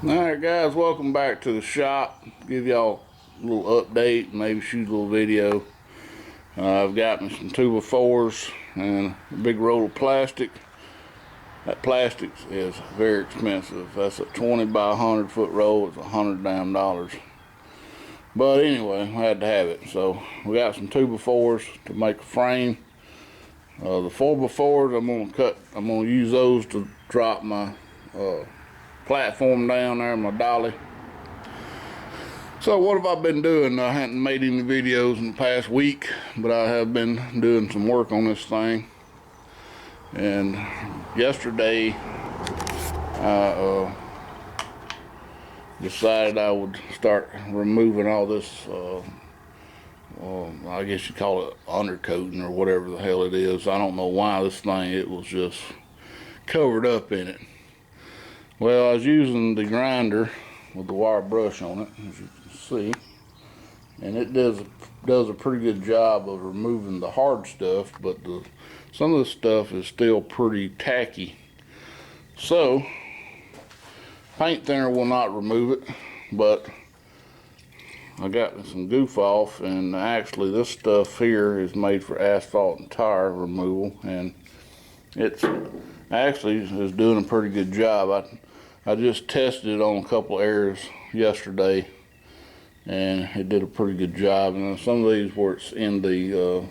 Alright guys, welcome back to the shop. Give y'all a little update, maybe shoot a little video. I've gotten some 2x4s and a big roll of plastic. That plastic is very expensive. That's a 20 by 100 foot roll. It's $100 damn. But anyway, I had to have it. So we got some 2x4s to make a frame. The 4x4s I'm gonna use those to drop my platform down there, my dolly. So what have I been doing? I hadn't made any videos in the past week, but I have been doing some work on this thing. And yesterday I decided I would start removing all this I guess you call it undercoating or whatever the hell it is. I don't know why this thing, it was just covered up in it. Well, I was using the grinder with the wire brush on it, as you can see, and it does a pretty good job of removing the hard stuff, but some of the stuff is still pretty tacky. So paint thinner will not remove it, but I got some goof off, and actually this stuff here is made for asphalt and tire removal, and it's actually is doing a pretty good job. I just tested it on a couple areas yesterday, and it did a pretty good job. And some of these where it's in the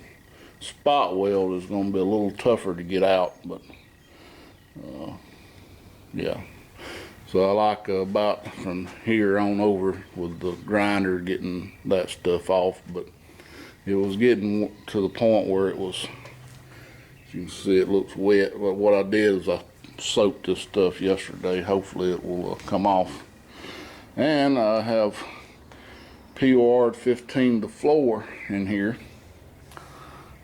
spot weld is going to be a little tougher to get out, but yeah. So I like about from here on over with the grinder getting that stuff off, but it was getting to the point where it was, as you can see, it looks wet. But what I did is I soaked this stuff yesterday. Hopefully it will come off. And I have POR'd 15 the floor in here,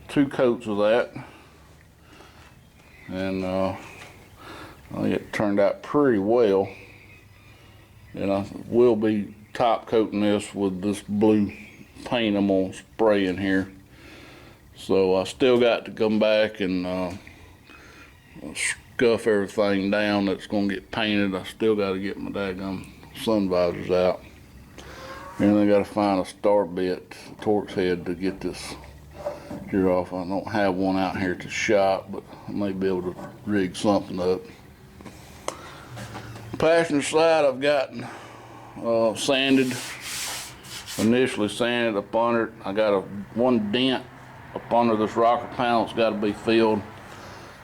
2 coats of that, and I think it turned out pretty well. And I will be top coating this with this blue paint I'm gonna spray in here. So I still got to come back and scuff everything down that's gonna get painted. I still got to get my daggum sun visors out, and I got to find a start bit, Torx head, to get this here off. I don't have one out here at the shop, but I may be able to rig something up. Passenger side I've gotten sanded, initially sanded up under it. I got one dent up under this rocker panel. It's got to be filled.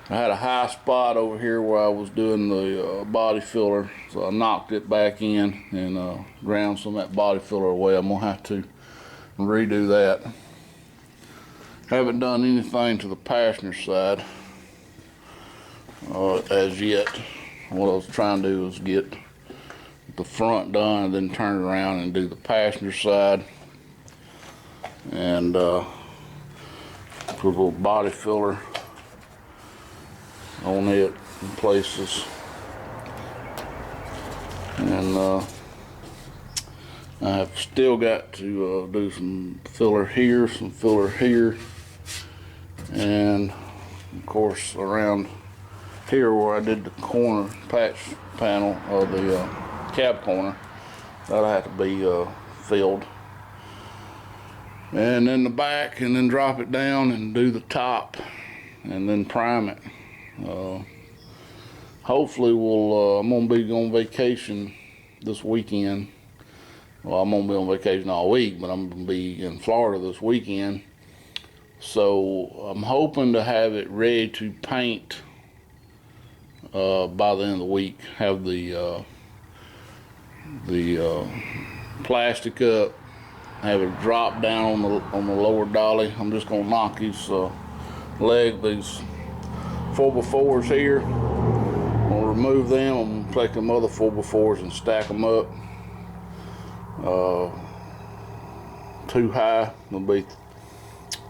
I had a high spot over here where I was doing the body filler, so I knocked it back in and ground some of that body filler away. I'm gonna have to redo that. Haven't done anything to the passenger side as yet. What I was trying to do was get the front done and then turn around and do the passenger side, and put a little body filler on it in places, and I've still got to do some filler here, and of course around here where I did the corner patch panel of the cab corner, that'll have to be filled, and then the back, and then drop it down and do the top and then prime it. Hopefully I'm gonna be on vacation this weekend. Well, I'm gonna be on vacation all week, but I'm gonna be in Florida this weekend, so I'm hoping to have it ready to paint by the end of the week. Have the plastic up, have it drop down on the lower dolly. I'm just gonna knock these these 4x4s here. I'm gonna remove them. I'm gonna take them other 4x4s and stack them up too high. There'll be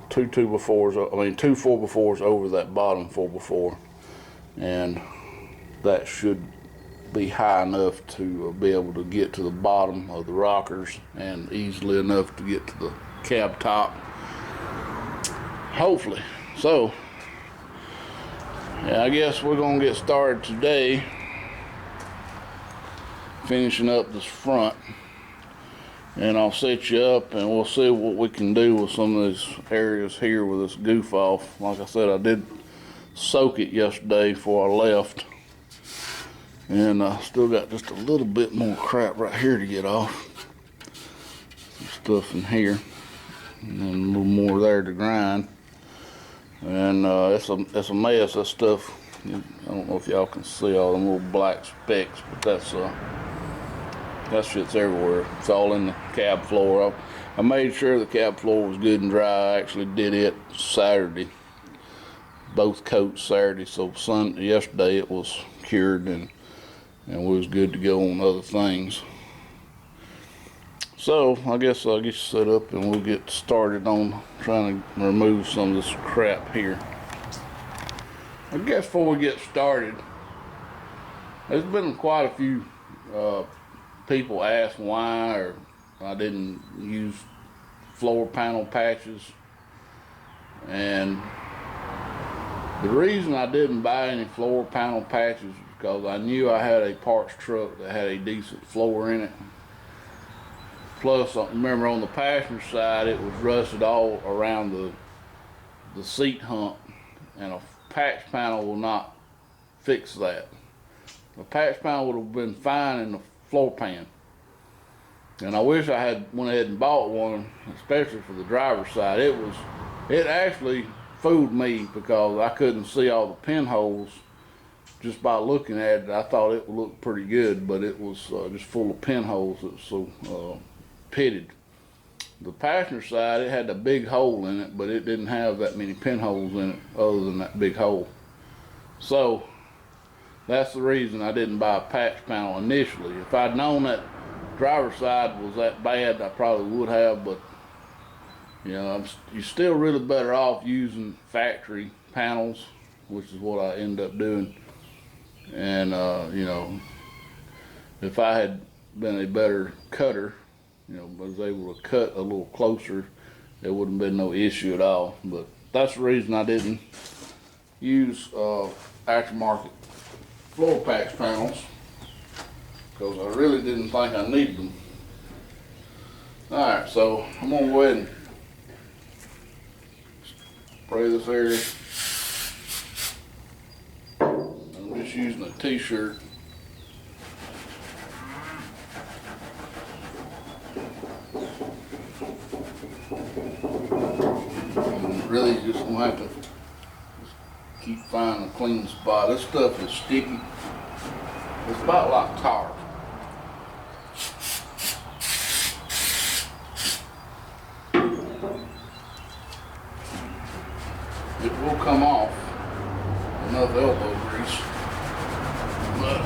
two 4x4s over that bottom 4x4, and that should be high enough to be able to get to the bottom of the rockers and easily enough to get to the cab top, hopefully. So yeah, I guess we're gonna get started today. finishing up this front, and I'll set you up and we'll see what we can do with some of these areas here with this goof off. Like I said, I did soak it yesterday before I left, and I still got just a little bit more crap right here to get off. Some stuff in here, and then a little more there to grind. And it's a mess. That stuff, I don't know if y'all can see all them little black specks, but that shit's everywhere. It's all in the cab floor. I made sure the cab floor was good and dry. I actually did it Saturday, both coats Saturday. So yesterday it was cured and we was good to go on other things. So I guess I'll get you set up and we'll get started on trying to remove some of this crap here. I guess before we get started, there's been quite a few people ask why or I didn't use floor panel patches, and the reason I didn't buy any floor panel patches is because I knew I had a parts truck that had a decent floor in it. Plus, I remember on the passenger side, it was rusted all around the seat hump, and a patch panel will not fix that. The patch panel would have been fine in the floor pan, and I wish I had went ahead and bought one, especially for the driver's side. It actually fooled me because I couldn't see all the pinholes just by looking at it. I thought it would look pretty good, but it was just full of pinholes. It was so pitted. The passenger side, it had a big hole in it, but it didn't have that many pinholes in it other than that big hole. So that's the reason I didn't buy a patch panel initially. If I'd known that driver's side was that bad, I probably would have, but you know, you're still really better off using factory panels, which is what I end up doing. And you know, if I had been a better cutter, you know, was able to cut a little closer, there wouldn't have been no issue at all. But that's the reason I didn't use aftermarket floor patch panels, because I really didn't think I needed them. Alright, so I'm gonna go ahead and spray this area. I'm just using a t-shirt. Really just gonna have to keep finding a clean spot. This stuff is sticky. It's about like tar. It will come off enough elbow grease, but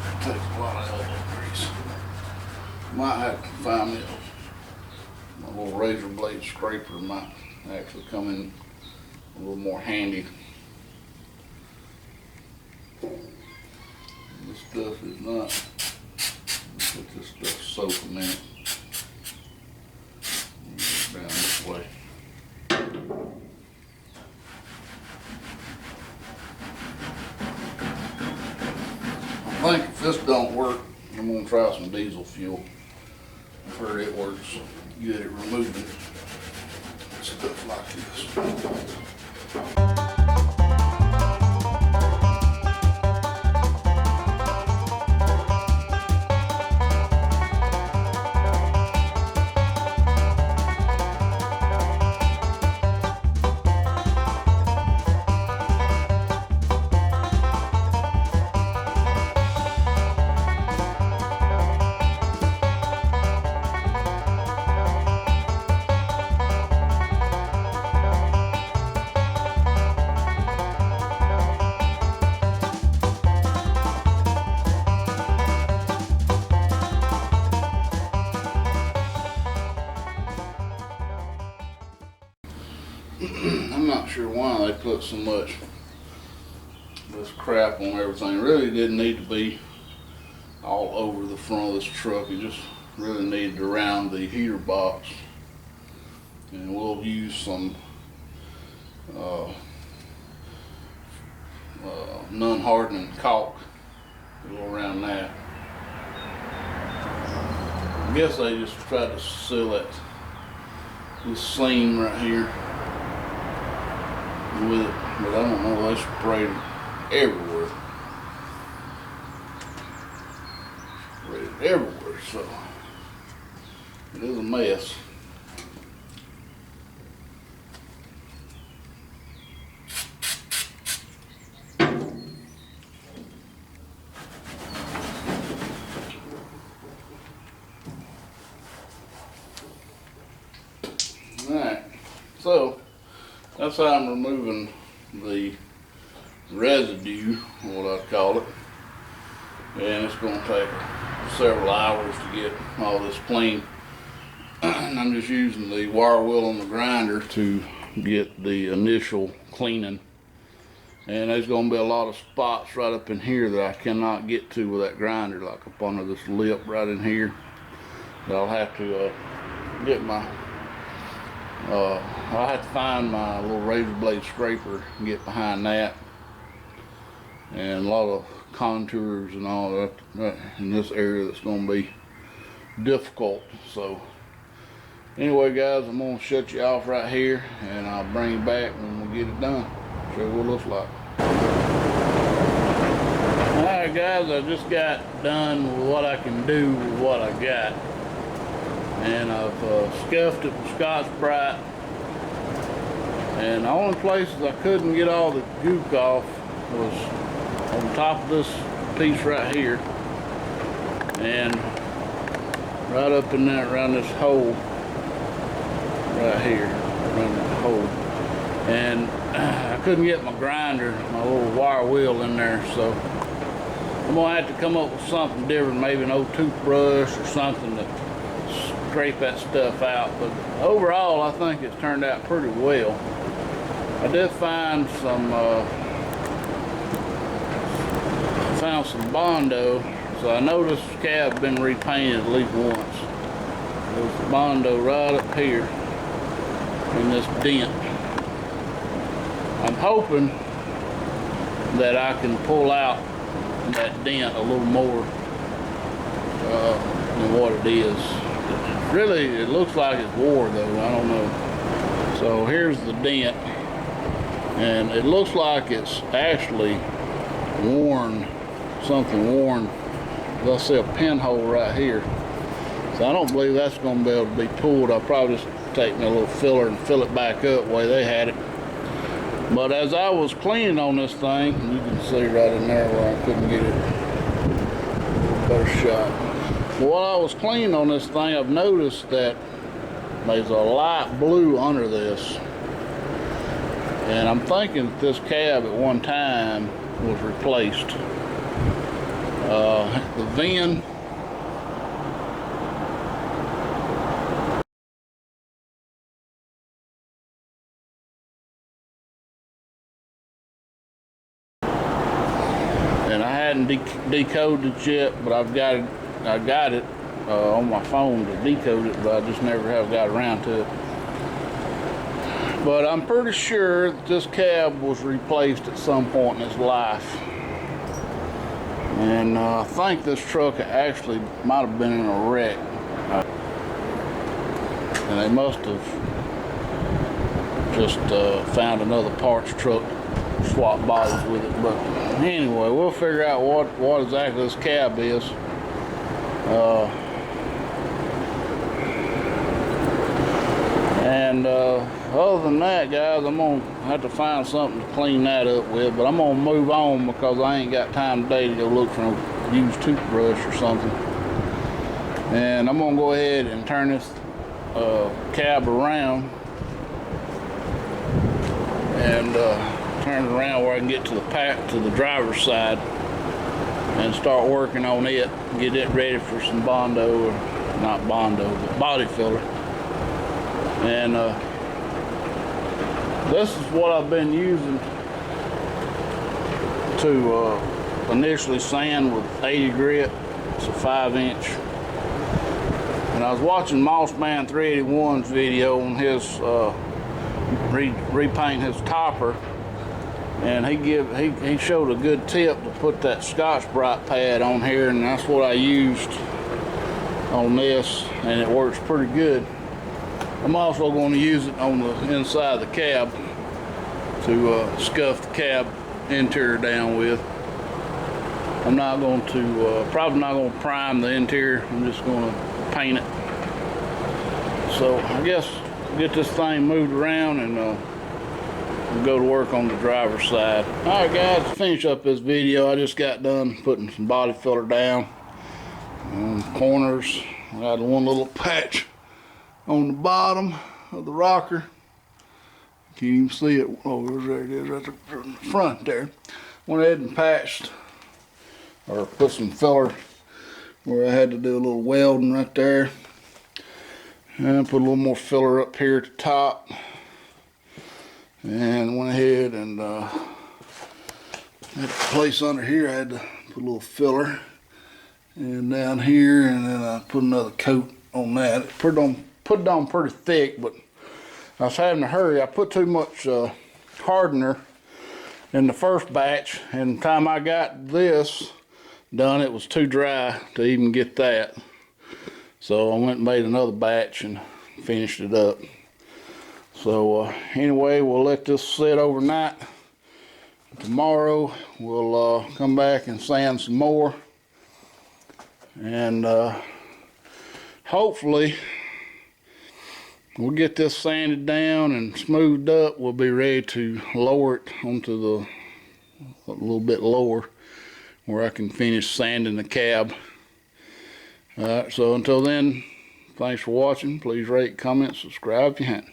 it takes a lot of elbow grease. Might have to find me a little razor blade scraper. Might actually come in a little more handy. This stuff is not. Put this stuff soak a minute. Down this way. I think if this don't work, I'm gonna try some diesel fuel. I've heard it works good at removing stuff like this. I'm not sure why they put so much this crap on everything. It really didn't need to be all over the front of this truck. It just really needed around the heater box. And we'll use some non-hardening caulk Go around that. I guess they just tried to seal this seam right here with it, but I don't know, they sprayed it everywhere. Sprayed it everywhere, so it is a mess. Alright, so that's how I'm removing the residue, what I call it. And it's going to take several hours to get all this clean. And I'm just using the wire wheel on the grinder to get the initial cleaning. And there's going to be a lot of spots right up in here that I cannot get to with that grinder, like up under this lip right in here. That I'll have to get my I'll have to find my little razor blade scraper and get behind that. And a lot of contours and all that in this area that's going to be difficult. So anyway guys, I'm going to shut you off right here and I'll bring you back when we get it done. Show you what it looks like. Alright guys, I just got done with what I can do with what I got. And I've scuffed it with Scotch-Brite, and the only places I couldn't get all the gook off was on top of this piece right here, and right up in there around this hole right here, around the hole. And I couldn't get my grinder, my little wire wheel in there, so I'm gonna have to come up with something different, maybe an old toothbrush or something that scrape that stuff out. But overall, I think it's turned out pretty well. I did find some Bondo, so I noticed the cab been repainted at least once. There's Bondo right up here in this dent. I'm hoping that I can pull out that dent a little more than what it is. Really, it looks like it's wore though, I don't know. So here's the dent, and it looks like it's actually worn, something worn. I see a pinhole right here. So I don't believe that's going to be able to be pulled. I'll probably just take me a little filler and fill it back up the way they had it. But as I was cleaning on this thing, you can see right in there where I couldn't get it a better shot. While I was cleaning on this thing, I've noticed that there's a light blue under this. And I'm thinking that this cab at one time was replaced. The VIN and I hadn't decoded it yet, but I got it on my phone to decode it, but I just never have got around to it. But I'm pretty sure that this cab was replaced at some point in its life. And I think this truck actually might have been in a wreck. And they must have just found another parts truck, swap bodies with it. But anyway, we'll figure out what exactly this cab is. Other than that, guys, I'm gonna have to find something to clean that up with, but I'm gonna move on because I ain't got time today to go look for a used toothbrush or something. And I'm gonna go ahead and turn this cab around and turn it around where I can get to the driver's side and start working on it, get it ready for some Bondo, or not Bondo, but body filler. And this is what I've been using to initially sand with 80 grit. It's a 5-inch. And I was watching Mossman 381's video on his repaint his topper, and he showed a good tip to put that Scotch-Brite pad on here, and that's what I used on this, and it works pretty good. I'm also going to use it on the inside of the cab to scuff the cab interior down with. I'm not going to, probably not going to prime the interior. I'm just going to paint it. So I guess get this thing moved around and we'll go to work on the driver's side. All right, guys, to finish up this video, I just got done putting some body filler down on the corners. I got one little patch on the bottom of the rocker. Can't even see it. Oh, there it is, right there in the front there. Went ahead and patched, or put some filler where I had to do a little welding right there. And put a little more filler up here at the top. And went ahead and at the place under here I had to put a little filler. And down here, and then I put another coat on that. Put it on pretty thick, but I was having to hurry. I put too much hardener in the first batch, and the time I got this done, it was too dry to even get that. So I went and made another batch and finished it up. So anyway, we'll let this sit overnight. Tomorrow we'll come back and sand some more, and hopefully we'll get this sanded down and smoothed up. We'll be ready to lower it onto the a little bit lower where I can finish sanding the cab. Alright, so until then, thanks for watching. Please rate, comment, subscribe if you haven't.